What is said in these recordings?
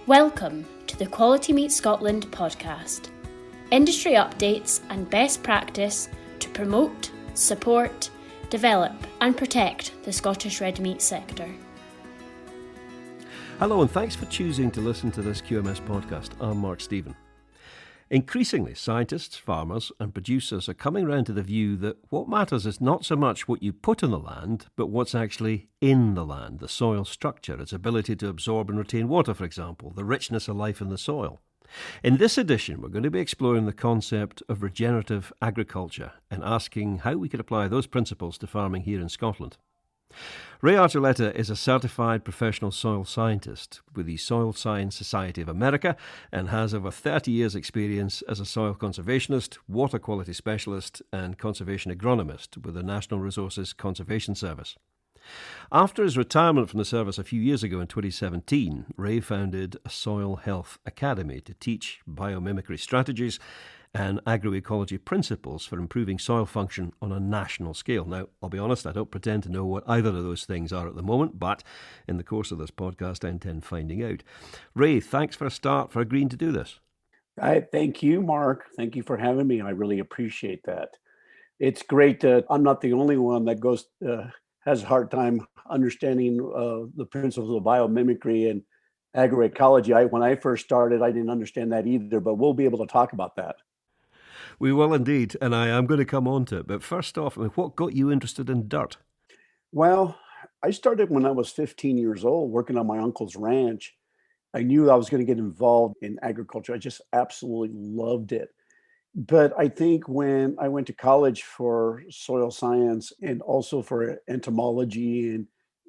Welcome to the Quality Meat Scotland podcast. Industry updates and best practice to promote, support, develop and protect the Scottish red meat sector. Hello and thanks for choosing to listen to this QMS podcast. I'm Mark Stephen. Increasingly, scientists, farmers and producers are coming round to the view that what matters is not so much what you put in the land, but what's actually in the land, the soil structure, its ability to absorb and retain water, for example, the richness of life in the soil. In this edition, we're going to be exploring the concept of regenerative agriculture and asking how we could apply those principles to farming here in Scotland. Ray Archuleta is a certified professional soil scientist with the Soil Science Society of America and has over 30 years' experience as a soil conservationist, water quality specialist and conservation agronomist with the National Resources Conservation Service. After his retirement from the service a few years ago in 2017, Ray founded a Soil Health Academy to teach biomimicry strategies and agroecology principles for improving soil function on a national scale. Now, I'll be honest, I don't pretend to know what either of those things are at the moment, but in the course of this podcast, I intend finding out. Ray, thanks for a start for agreeing to do this. Thank you, Mark. Thank you for having me. I really appreciate that. It's great that I'm not the only one that has a hard time understanding the principles of biomimicry and agroecology. When I first started, I didn't understand that either, but we'll be able to talk about that. We will indeed, and I am going to come on to it. But first off, what got you interested in dirt? Well, I started when I was 15 years old working on my uncle's ranch. I knew I was going to get involved in agriculture. I just absolutely loved it. But I think when I went to college for soil science and also for entomology and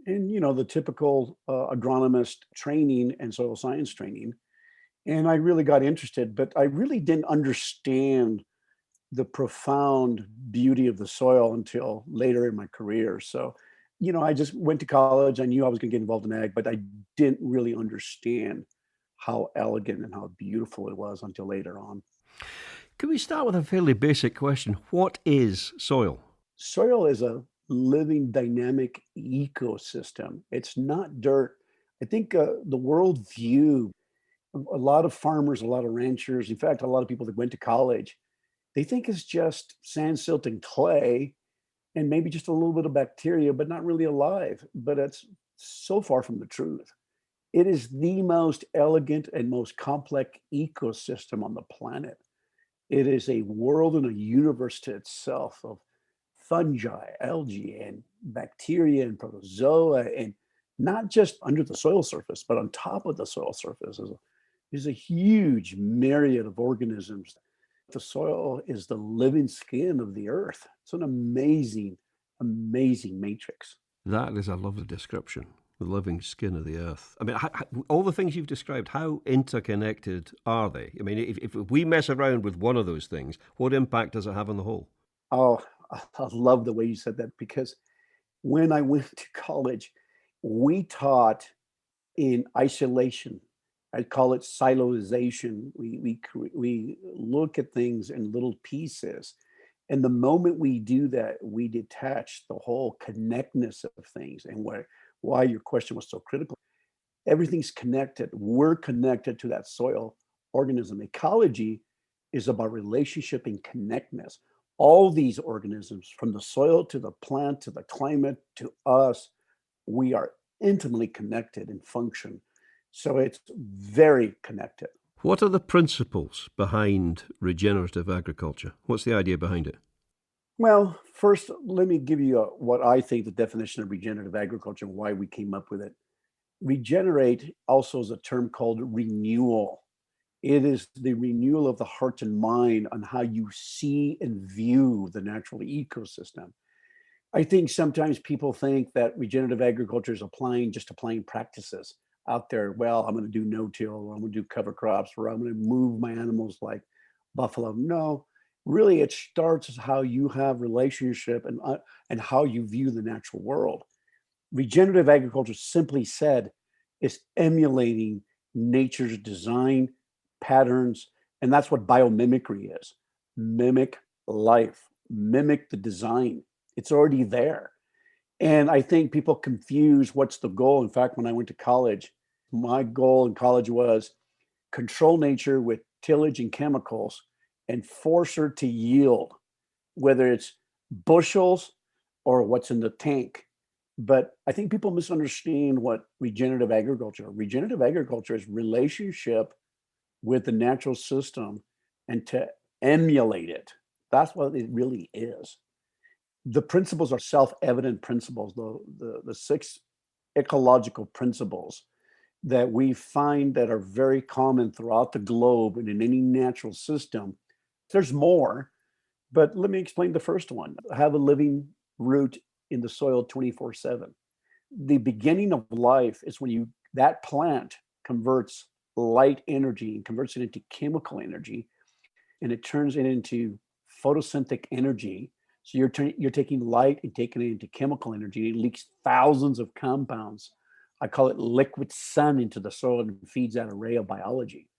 the typical agronomist training and soil science training, and I really got interested, but I really didn't understand the profound beauty of the soil until later in my career. So, I just went to college. I knew I was going to get involved in ag, but I didn't really understand how elegant and how beautiful it was until later on. Can we start with a fairly basic question? What is soil? Soil is a living, dynamic ecosystem. It's not dirt. I think the world view, a lot of farmers, a lot of ranchers, in fact, a lot of people that went to college, they think it's just sand, silt, and clay, and maybe just a little bit of bacteria, but not really alive. But it's so far from the truth. It is the most elegant and most complex ecosystem on the planet. It is a world and a universe to itself of fungi, algae, and bacteria and protozoa, and not just under the soil surface, but on top of the soil surface is a huge myriad of organisms. The soil is the living skin of the earth. It's an amazing, amazing matrix. That is a lovely description, the living skin of the earth. I mean, all the things you've described, how interconnected are they? I mean, if we mess around with one of those things, what impact does it have on the whole? Oh, I love the way you said that, because when I went to college, we taught in isolation. I call it siloization. We look at things in little pieces. And the moment we do that, we detach the whole connectedness of things. And why your question was so critical. Everything's connected. We're connected to that soil organism. Ecology is about relationship and connectedness. All these organisms, from the soil to the plant to the climate to us, we are intimately connected in function. So it's very connected. What are the principles behind regenerative agriculture? What's the idea behind it? Well, first, let me give you what I think the definition of regenerative agriculture and why we came up with it. Regenerate also is a term called renewal. It is the renewal of the heart and mind on how you see and view the natural ecosystem. I think sometimes people think that regenerative agriculture is applying practices out there. Well, I'm going to do no-till, or I'm going to do cover crops, or I'm going to move my animals like buffalo. No, really, it starts as how you have relationship and how you view the natural world. Regenerative agriculture, simply said, is emulating nature's design patterns, and that's what biomimicry is. Mimic life, mimic the design. It's already there. And I think people confuse what's the goal. In fact, when I went to college, my goal in college was control nature with tillage and chemicals and force her to yield, whether it's bushels or what's in the tank. But I think people misunderstand what regenerative agriculture. Regenerative agriculture is relationship with the natural system and to emulate it. That's what it really is. The principles are self-evident principles, the six ecological principles that we find that are very common throughout the globe and in any natural system. There's more, but let me explain the first one. Have a living root in the soil 24/7. The beginning of life is when that plant converts light energy and converts it into chemical energy, and it turns it into photosynthetic energy. So you're taking light and taking it into chemical energy. It leaks thousands of compounds. I call it liquid sun into the soil and feeds that array of biology.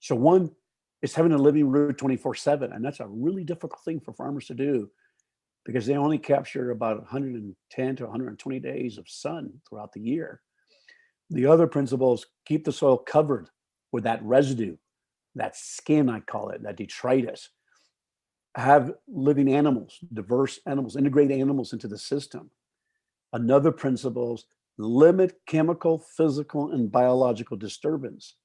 So one is having a living root 24/7, and that's a really difficult thing for farmers to do because they only capture about 110 to 120 days of sun throughout the year. The other principles keep the soil covered with that residue, that skin, I call it, that detritus. Have living animals, diverse animals, integrate animals into the system. Another principle is limit chemical, physical, and biological disturbance.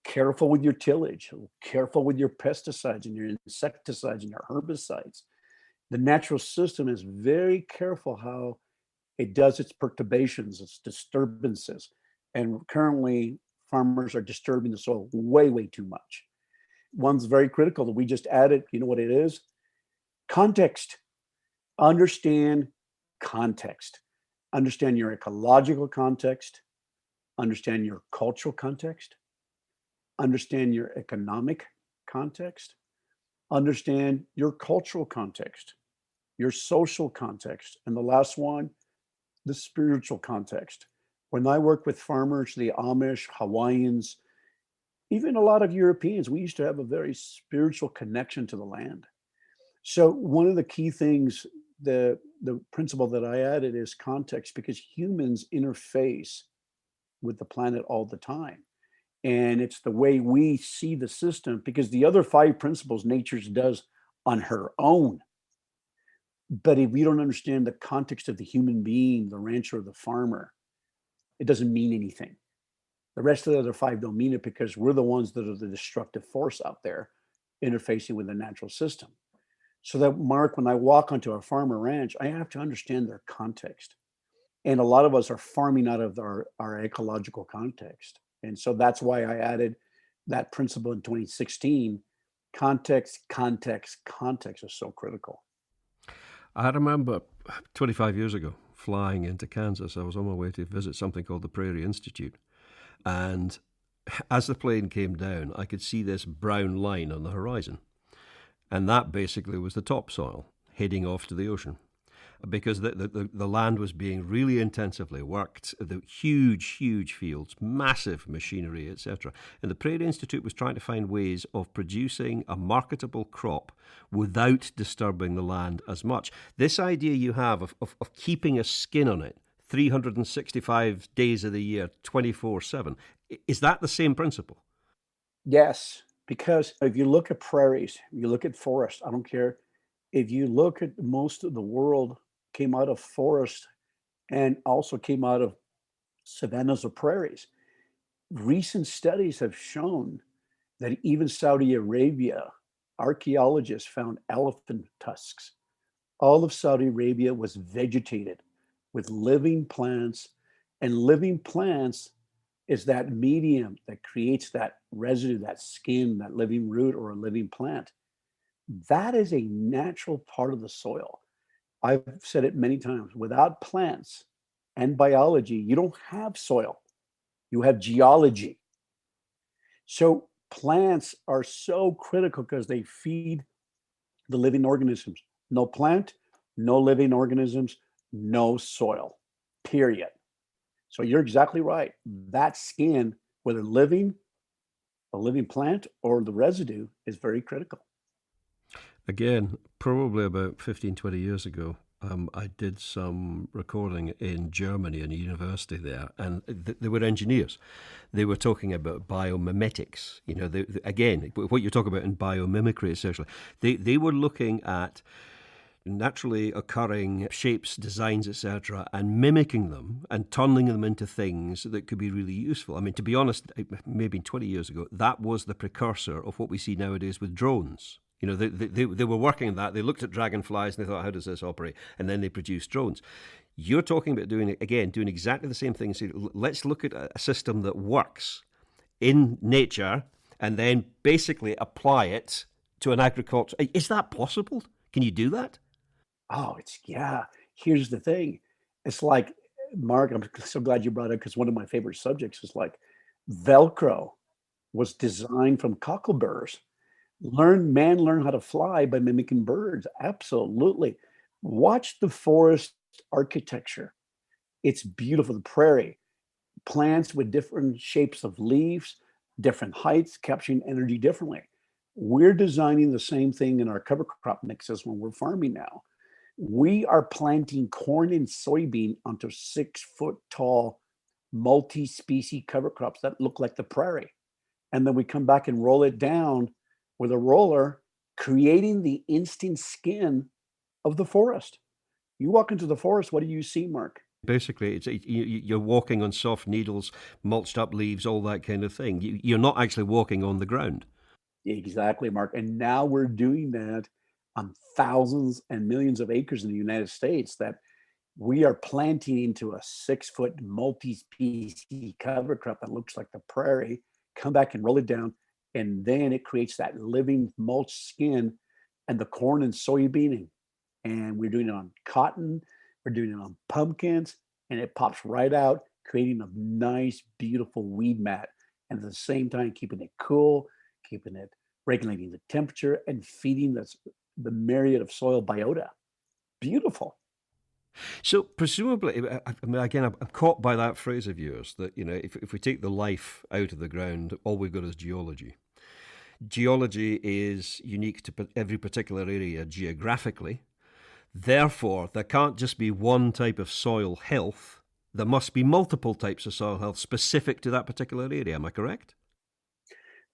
Careful with your tillage, careful with your pesticides and your insecticides and your herbicides. The natural system is very careful how it does its perturbations, its disturbances. And currently, farmers are disturbing the soil way, way too much. One's very critical that we just added, you know what it is? Context. Understand context. Understand your ecological context. Understand your cultural context. Understand your economic context. Understand your cultural context, your social context. And the last one, the spiritual context. When I work with farmers, the Amish, Hawaiians, even a lot of Europeans, we used to have a very spiritual connection to the land. So one of the key things, the principle that I added is context, because humans interface with the planet all the time. And it's the way we see the system, because the other five principles nature does on her own. But if we don't understand the context of the human being, the rancher, or the farmer, it doesn't mean anything. The rest of the other five don't mean it because we're the ones that are the destructive force out there interfacing with the natural system. So that, Mark, when I walk onto a farm or ranch, I have to understand their context. And a lot of us are farming out of our ecological context. And so that's why I added that principle in 2016. Context, context, context is so critical. I remember 25 years ago flying into Kansas. I was on my way to visit something called the Prairie Institute. And as the plane came down, I could see this brown line on the horizon. And that basically was the topsoil heading off to the ocean, because the land was being really intensively worked, the huge fields, massive machinery, etc. And the Prairie Institute was trying to find ways of producing a marketable crop without disturbing the land as much. This idea you have of keeping a skin on it 365 days of the year, 24/7, is that the same principle? Yes, because if you look at prairies, you look at forests, I don't care. If you look at most of the world came out of forest and also came out of savannas or prairies. Recent studies have shown that even Saudi Arabia, archaeologists found elephant tusks. All of Saudi Arabia was vegetated with living plants, and living plants is that medium that creates that residue, that skin, that living root or a living plant. That is a natural part of the soil. I've said it many times. Without plants and biology, you don't have soil. You have geology. So plants are so critical because they feed the living organisms. No plant, no living organisms, no soil, period. So you're exactly right. That skin, whether living, a living plant, or the residue, is very critical. Again, probably about 15, 20 years ago, I did some recording in Germany in a university there, and they were engineers. They were talking about biomimetics. Again, what you talk about in biomimicry, essentially. They were looking at naturally occurring shapes, designs, etc., and mimicking them and turning them into things that could be really useful. I mean, to be honest, maybe 20 years ago, that was the precursor of what we see nowadays with drones. They were working on that. They looked at dragonflies and they thought, how does this operate? And then they produced drones. You're talking about doing exactly the same thing. So let's look at a system that works in nature and then basically apply it to an agriculture. Is that possible? Can you do that? Oh, yeah. Here's the thing. It's like, Mark, I'm so glad you brought it, because one of my favorite subjects is like Velcro was designed from cockleburrs. Man learned how to fly by mimicking birds. Absolutely. Watch the forest architecture. It's beautiful. The prairie, plants with different shapes of leaves, different heights, capturing energy differently. We're designing the same thing in our cover crop mixes when we're farming now. We are planting corn and soybean onto 6-foot tall multi-species cover crops that look like the prairie. And then we come back and roll it down with a roller, creating the instant skin of the forest. You walk into the forest, what do you see, Mark? Basically, you're walking on soft needles, mulched up leaves, all that kind of thing. You're not actually walking on the ground. Exactly, Mark. And now we're doing that on thousands and millions of acres in the United States, that we are planting into a 6-foot multi-species cover crop that looks like the prairie, come back and roll it down, and then it creates that living mulch skin and the corn and soybean. And we're doing it on cotton, we're doing it on pumpkins, and it pops right out, creating a nice, beautiful weed mat. And at the same time, keeping it cool, keeping it, regulating the temperature, and feeding the myriad of soil biota. Beautiful. So presumably, I mean, again, I'm caught by that phrase of yours that, if we take the life out of the ground, all we've got is geology. Geology is unique to every particular area geographically. Therefore, there can't just be one type of soil health. There must be multiple types of soil health specific to that particular area. Am I correct?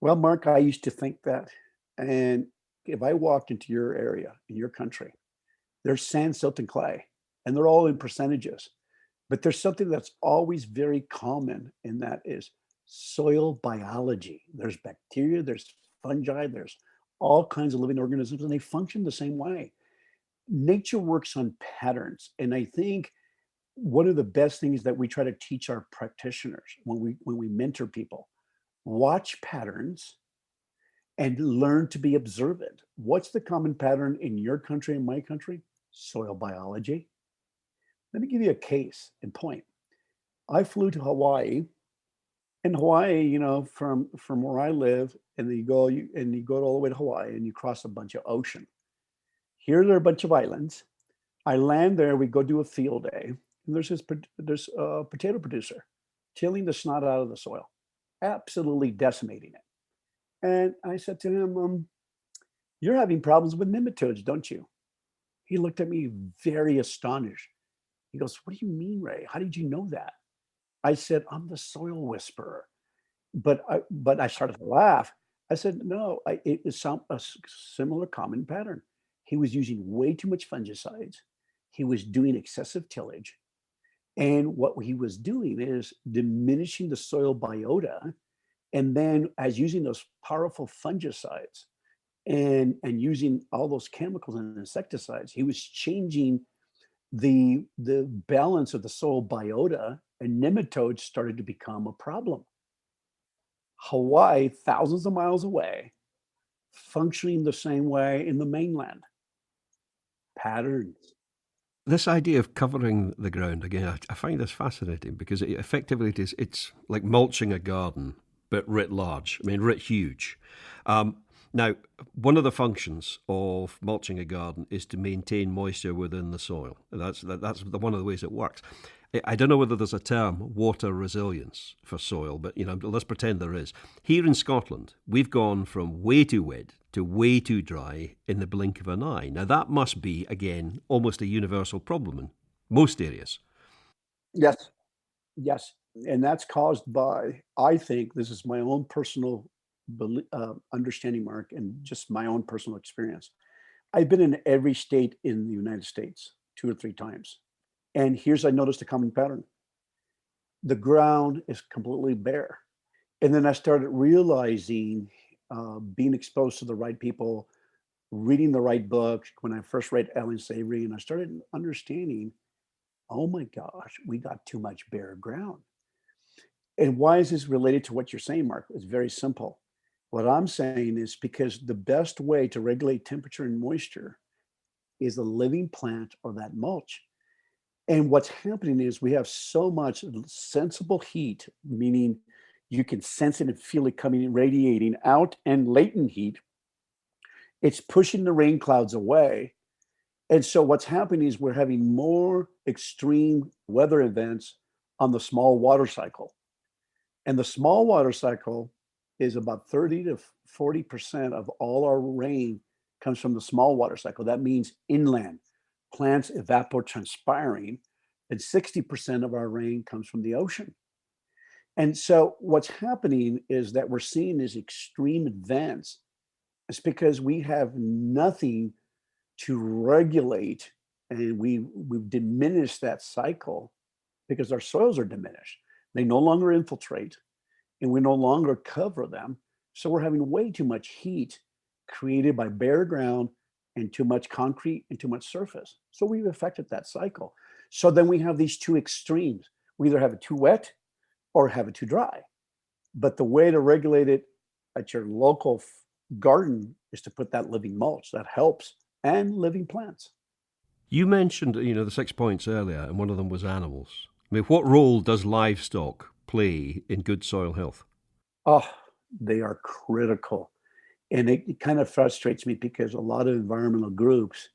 Well, Mark, I used to think that. And if I walked into your area, in your country, there's sand, silt, and clay, and they're all in percentages. But there's something that's always very common, and that is soil biology. There's bacteria, there's fungi, there's all kinds of living organisms, and they function the same way. Nature works on patterns. And I think one of the best things that we try to teach our practitioners when we mentor people, watch patterns and learn to be observant. What's the common pattern in your country and my country? Soil biology. Let me give you a case in point. I flew to Hawaii. In Hawaii, from where I live, and you go all the way to Hawaii, and you cross a bunch of ocean. Here there are a bunch of islands. I land there. We go do a field day, and there's a potato producer tilling the snot out of the soil, absolutely decimating it. And I said to him, "You're having problems with nematodes, don't you?" He looked at me very astonished. He goes, "What do you mean, Ray? How did you know that?" I said, "I'm the soil whisperer." But I started to laugh. I said, "No, it is a similar common pattern." He was using way too much fungicides. He was doing excessive tillage. And what he was doing is diminishing the soil biota. And then as using those powerful fungicides and using all those chemicals and insecticides, he was changing the balance of the soil biota, and nematodes started to become a problem. Hawaii, thousands of miles away, functioning the same way in the mainland. Patterns. This idea of covering the ground, again, I find this fascinating because it's like mulching a garden, but writ large. I mean, writ huge. Now, one of the functions of mulching a garden is to maintain moisture within the soil. That's one of the ways it works. I don't know whether there's a term, water resilience, for soil, but let's pretend there is. Here in Scotland, we've gone from way too wet to way too dry in the blink of an eye. Now, that must be, again, almost a universal problem in most areas. Yes, yes. And that's caused by, I think, this is my own personal understanding, Mark, and just my own personal experience. I've been in every state in the United States 2 or 3 times. And here's, I noticed a common pattern. The ground is completely bare. And then I started realizing, being exposed to the right people, reading the right books. When I first read Ellen Savory, and I started understanding, oh my gosh, we got too much bare ground. And why is this related to what you're saying, Mark? It's very simple. What I'm saying is because the best way to regulate temperature and moisture is a living plant or that mulch. And what's happening is we have so much sensible heat, meaning you can sense it and feel it coming and radiating out, and latent heat. It's pushing the rain clouds away. And so what's happening is we're having more extreme weather events on the small water cycle. And the small water cycle is about 30 to 40% of all our rain comes from the small water cycle. That means inland, plants evapotranspiring, and 60% of our rain comes from the ocean. And so what's happening is that we're seeing these extreme events. It's because we have nothing to regulate, and we've diminished that cycle because our soils are diminished. They no longer infiltrate, and we no longer cover them. So we're having way too much heat created by bare ground and too much concrete and too much surface. So we've affected that cycle. So then we have these two extremes. We either have it too wet or have it too dry. But the way to regulate it at your local garden is to put that living mulch that helps, and living plants. You mentioned, the 6 points earlier, and one of them was animals. I mean, what role does livestock play in good soil health? Oh, they are critical. And it kind of frustrates me because a lot of environmental groups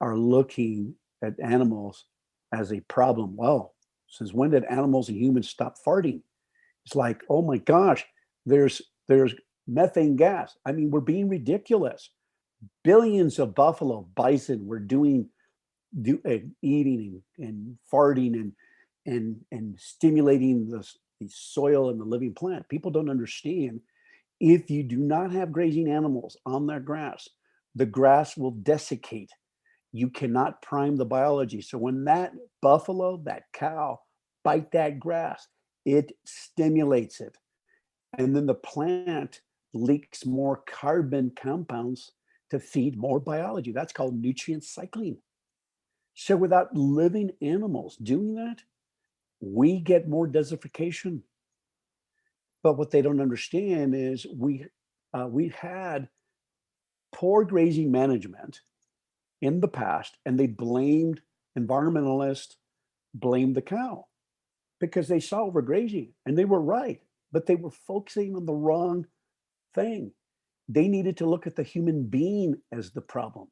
are looking at animals as a problem. Well, since when did animals and humans stop farting? It's like, oh my gosh, there's methane gas. I mean, we're being ridiculous. Billions of buffalo, bison were eating and farting and stimulating the soil and the living plant. People don't understand, if you do not have grazing animals on their grass, the grass will desiccate. You cannot prime the biology. So when that buffalo, that cow, bite that grass, it stimulates it. And then the plant leaks more carbon compounds to feed more biology. That's called nutrient cycling. So without living animals doing that, we get more desertification. But what they don't understand is we've had poor grazing management in the past, and they blamed environmentalists, blamed the cow because they saw overgrazing, and they were right, but they were focusing on the wrong thing. They needed to look at the human being as the problem,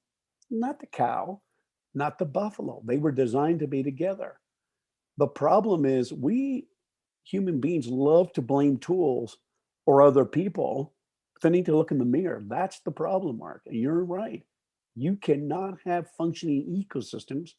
not the cow, not the buffalo. They were designed to be together. The problem is we human beings love to blame tools or other people, but they need to look in the mirror. That's the problem, Mark. And you're right. You cannot have functioning ecosystems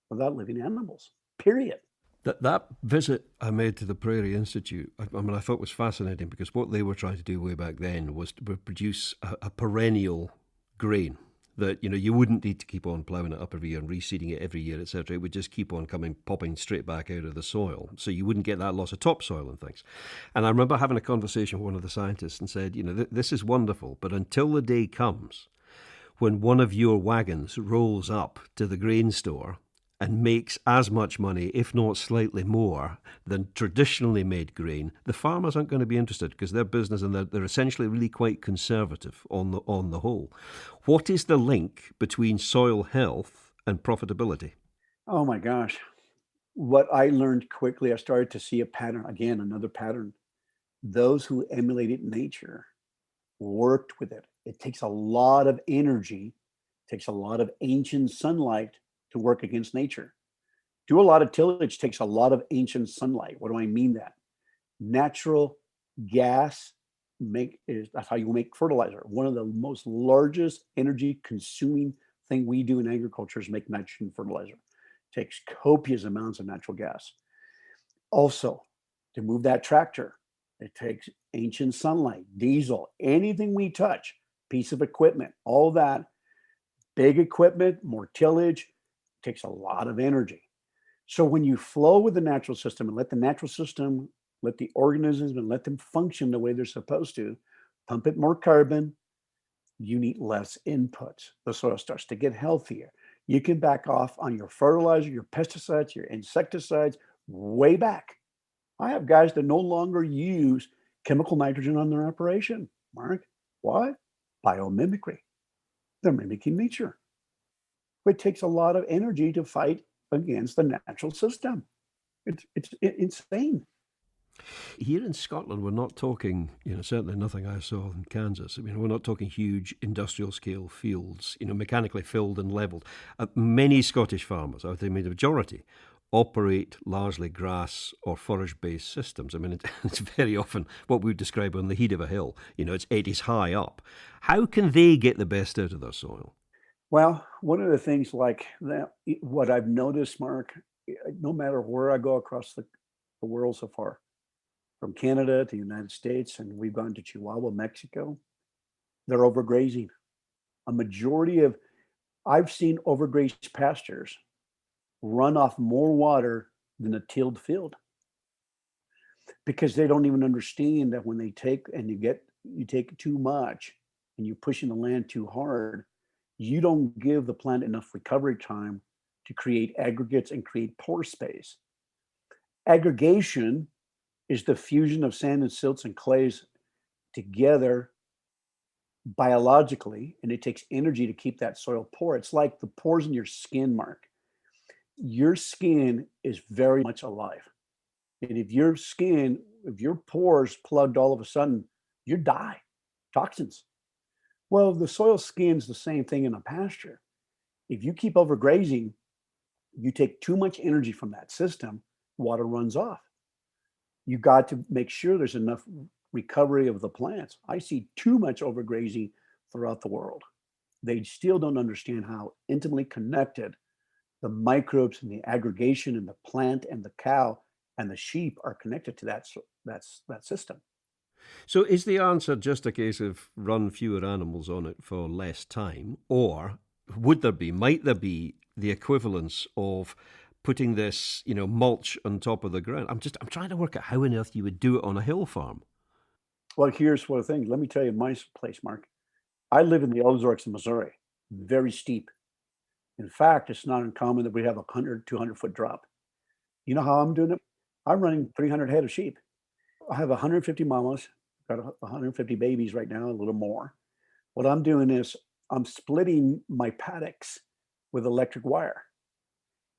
without living animals, period. That visit I made to the Prairie Institute, I thought was fascinating, because what they were trying to do way back then was to produce a perennial grain that you wouldn't need to keep on ploughing it up every year and reseeding it every year, etc. It would just keep on popping straight back out of the soil, so you wouldn't get that loss of topsoil and things. And I remember having a conversation with one of the scientists and said, this is wonderful, but until the day comes when one of your wagons rolls up to the grain store and makes as much money, if not slightly more, than traditionally made grain, the farmers aren't going to be interested, because they're business and they're essentially really quite conservative on the whole. What is the link between soil health and profitability? Oh my gosh. What I learned quickly, I started to see a pattern, again, another pattern. Those who emulated nature worked with it It takes a lot of energy, takes a lot of ancient sunlight to work against nature. Do a lot of tillage takes a lot of ancient sunlight. What do I mean that? Natural gas that's how you make fertilizer. One of the most largest energy consuming thing we do in agriculture is make nitrogen fertilizer. It takes copious amounts of natural gas. Also, to move that tractor, it takes ancient sunlight, diesel, anything we touch, piece of equipment, all that, big equipment, more tillage, takes a lot of energy. So when you flow with the natural system and let the natural system, let the organisms and let them function the way they're supposed to, pump it more carbon, you need less inputs. The soil starts to get healthier. You can back off on your fertilizer, your pesticides, your insecticides, way back. I have guys that no longer use chemical nitrogen on their operation. Mark, why? Biomimicry. They're mimicking nature. It takes a lot of energy to fight against the natural system. It's insane. Here in Scotland, we're not talking, certainly nothing I saw in Kansas. I mean, we're not talking huge industrial scale fields, mechanically filled and levelled. Many Scottish farmers, I would say the majority, operate largely grass or forage-based systems. I mean, it's very often what we would describe on the head of a hill. It is high up. How can they get the best out of their soil? Well, one of the things like that, what I've noticed, Mark, no matter where I go across the world so far, from Canada to the United States, and we've gone to Chihuahua, Mexico, they're overgrazing. I've seen overgrazed pastures run off more water than a tilled field because they don't even understand that when they take and you take too much and you're pushing the land too hard, you don't give the plant enough recovery time to create aggregates and create pore space. Aggregation is the fusion of sand and silts and clays together biologically, and it takes energy to keep that soil pore. It's like the pores in your skin, Mark. Your skin is very much alive. And if your pores plugged all of a sudden, you die. Toxins. Well, the soil skin's the same thing in a pasture. If you keep overgrazing, you take too much energy from that system, water runs off. You got to make sure there's enough recovery of the plants. I see too much overgrazing throughout the world. They still don't understand how intimately connected the microbes and the aggregation and the plant and the cow and the sheep are connected to that system. So is the answer just a case of run fewer animals on it for less time? Or might there be the equivalence of putting this, mulch on top of the ground? I'm trying to work out how on earth you would do it on a hill farm. Well, here's one thing. Let me tell you my place, Mark. I live in the Ozarks of Missouri, very steep. In fact, it's not uncommon that we have a 100, 200-foot drop. You know how I'm doing it? I'm running 300 head of sheep. I have 150 mamas, got 150 babies right now, a little more. What I'm doing is I'm splitting my paddocks with electric wire.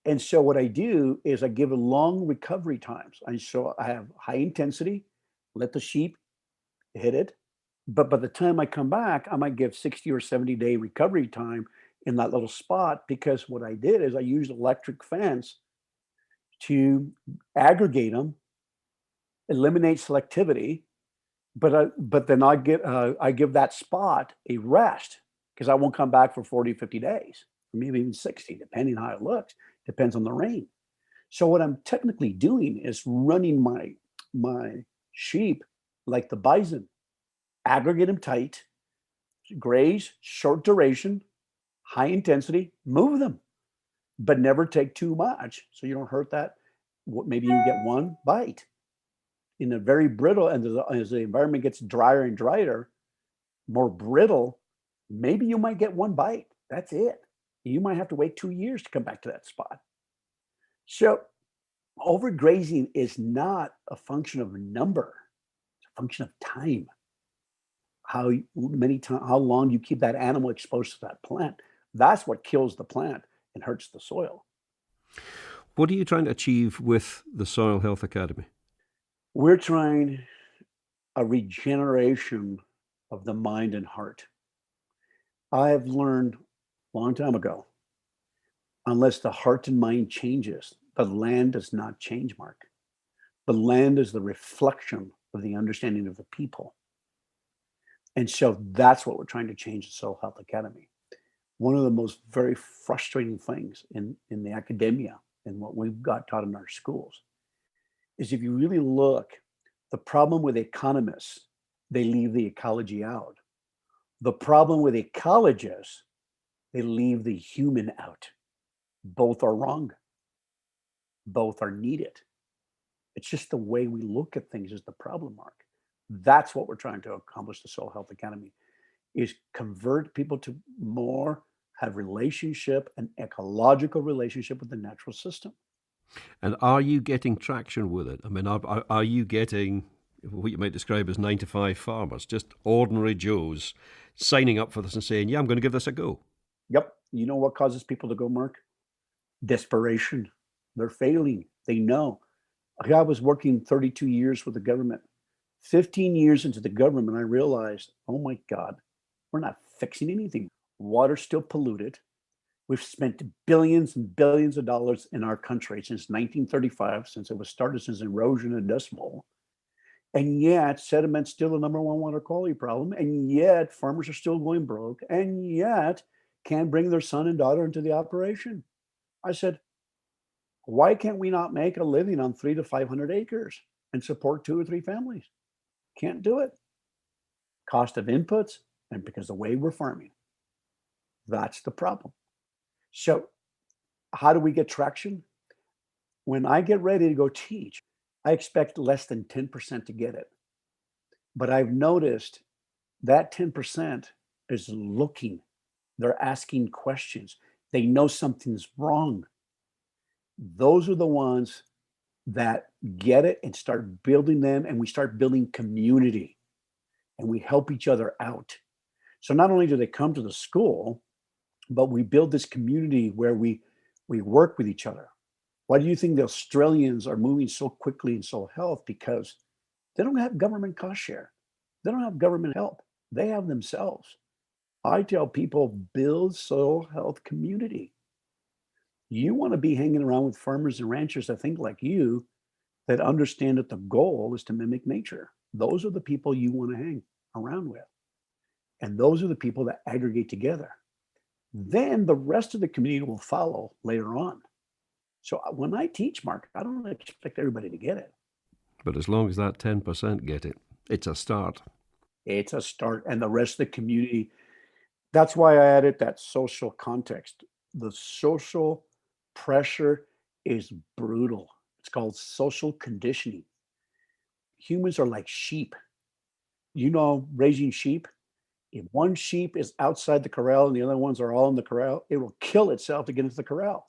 And so what I do is I give a long recovery times. So I have high intensity, let the sheep hit it. But by the time I come back, I might give 60 or 70-day recovery time in that little spot, because what I did is I used electric fence to aggregate them, eliminate selectivity, but then I give that spot a rest because I won't come back for 40, 50 days, maybe even 60, depending on how it looks, depends on the rain. So what I'm technically doing is running my sheep like the bison, aggregate them tight, graze, short duration, high intensity, move them, but never take too much so you don't hurt that. Maybe you get one bite. In a very brittle, and as the environment gets drier and drier, more brittle, maybe you might get one bite. That's it. You might have to wait 2 years to come back to that spot. So overgrazing is not a function of a number. It's a function of time. How long you keep that animal exposed to that plant. That's what kills the plant and hurts the soil. What are you trying to achieve with the Soil Health Academy? We're trying a regeneration of the mind and heart. I have learned a long time ago, unless the heart and mind changes, the land does not change, Mark. The land is the reflection of the understanding of the people. And so that's what we're trying to change at Soul Health Academy. One of the most very frustrating things in the academia and what we've got taught in our schools is if you really look, the problem with economists, they leave the ecology out. The problem with ecologists, they leave the human out. Both are wrong. Both are needed. It's just the way we look at things is the problem, Mark. That's what we're trying to accomplish the Soul Health Academy, is convert people to more have relationship, an ecological relationship with the natural system. And are you getting traction with it? I mean, are you getting what you might describe as 9-to-5 farmers, just ordinary Joes, signing up for this and saying, yeah, I'm going to give this a go? Yep. You know what causes people to go, Mark? Desperation. They're failing. They know. I was working 32 years with the government. 15 years into the government, I realized, oh my God, we're not fixing anything. Water's still polluted. We've spent billions and billions of dollars in our country since 1935, since it was started since erosion and dust bowl. And yet sediment's still the number one water quality problem. And yet farmers are still going broke. And yet can't bring their son and daughter into the operation. I said, why can't we not make a living on 300 to 500 acres and support 2 or 3 families? Can't do it. Cost of inputs, and because the way we're farming. That's the problem. So how do we get traction? When I get ready to go teach, I expect less than 10% to get it. But I've noticed that 10% is looking, they're asking questions. They know something's wrong. Those are the ones that get it and start building them, and we start building community and we help each other out. So not only do they come to the school, but we build this community where we work with each other. Why do you think the Australians are moving so quickly in Soul Health? Because they don't have government cost share. They don't have government help. They have themselves. I tell people, build Soul Health community. You want to be hanging around with farmers and ranchers that think like you, that understand that the goal is to mimic nature. Those are the people you want to hang around with. And those are the people that aggregate together. Then the rest of the community will follow later on. So when I teach, Mark, I don't expect everybody to get it. But as long as that 10% get it, it's a start. It's a start. And the rest of the community, that's why I added that social context. The social pressure is brutal. It's called social conditioning. Humans are like sheep. You know, raising sheep, if one sheep is outside the corral and the other ones are all in the corral, it will kill itself to get into the corral.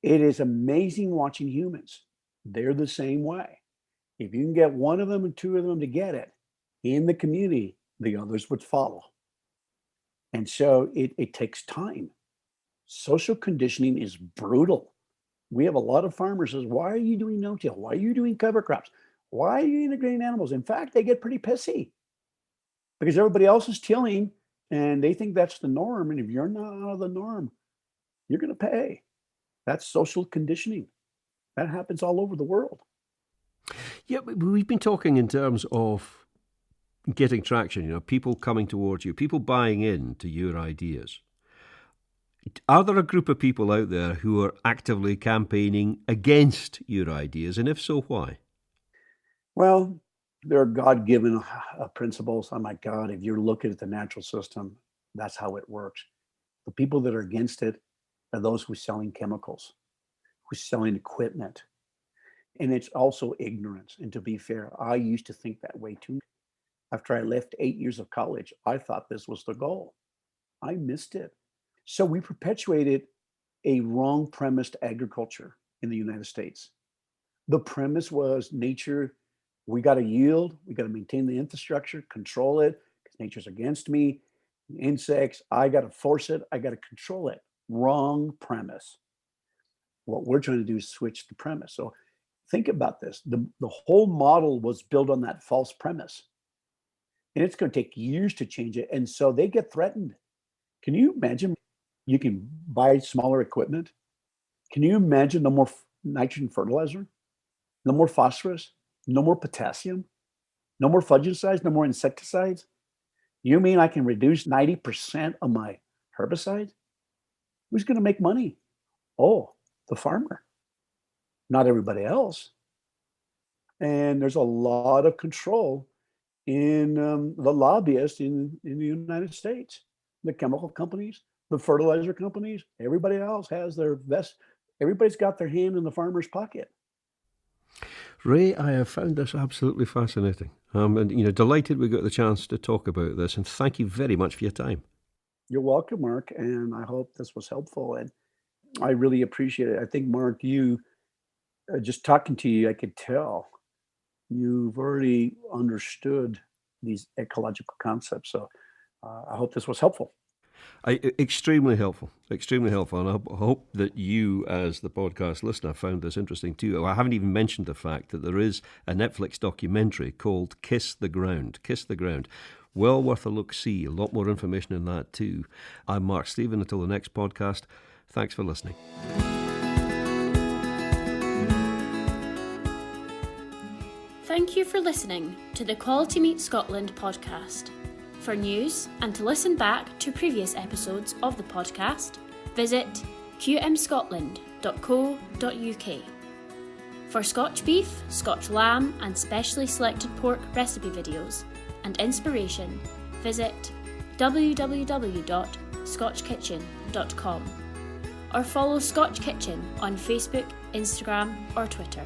It is amazing watching humans. They're the same way. If you can get one of them and 2 of them to get it in the community, the others would follow. And so it takes time. Social conditioning is brutal. We have a lot of farmers says, why are you doing no-till? Why are you doing cover crops? Why are you integrating animals? In fact, they get pretty pissy because everybody else is tilling and they think that's the norm. And if you're not out of the norm, you're going to pay. That's social conditioning. That happens all over the world. Yeah, we've been talking in terms of getting traction, people coming towards you, people buying into your ideas. Are there a group of people out there who are actively campaigning against your ideas? And if so, why? Well, there are God-given principles. Oh my God, if you're looking at the natural system, that's how it works. The people that are against it are those who are selling chemicals, who are selling equipment. And it's also ignorance. And to be fair, I used to think that way too. After I left 8 years of college, I thought this was the goal. I missed it. So we perpetuated a wrong premised agriculture in the United States. The premise was nature, we got to yield, we got to maintain the infrastructure, control it, because nature's against me. Insects, I got to force it, I got to control it. Wrong premise. What we're trying to do is switch the premise. So think about this. The whole model was built on that false premise. And it's going to take years to change it. And so they get threatened. Can you imagine you can buy smaller equipment? Can you imagine no more nitrogen fertilizer? No more phosphorus? No more potassium? No more fungicides? No more insecticides? You mean I can reduce 90% of my herbicides? Who's going to make money? Oh, the farmer, not everybody else. And there's a lot of control in the lobbyists in the United States, the chemical companies, the fertilizer companies, everybody else has their best, everybody's got their hand in the farmer's pocket. Ray, I have found this absolutely fascinating. And delighted we got the chance to talk about this, and thank you very much for your time. You're welcome, Mark, and I hope this was helpful, and I really appreciate it. I think, Mark, you, just talking to you, I could tell you've already understood these ecological concepts. So I hope this was helpful. Extremely helpful, and I hope that you, as the podcast listener, found this interesting too. I haven't even mentioned the fact that there is a Netflix documentary called Kiss the Ground. Well worth a look-see. A lot more information in that too. I'm Mark Stephen. Until the next podcast, thanks for listening. Thank you for listening to the Quality Meat Scotland podcast. For news and to listen back to previous episodes of the podcast, visit qmscotland.co.uk. For Scotch beef, Scotch lamb and specially selected pork recipe videos and inspiration, visit www.scotchkitchen.com or follow Scotch Kitchen on Facebook, Instagram or Twitter.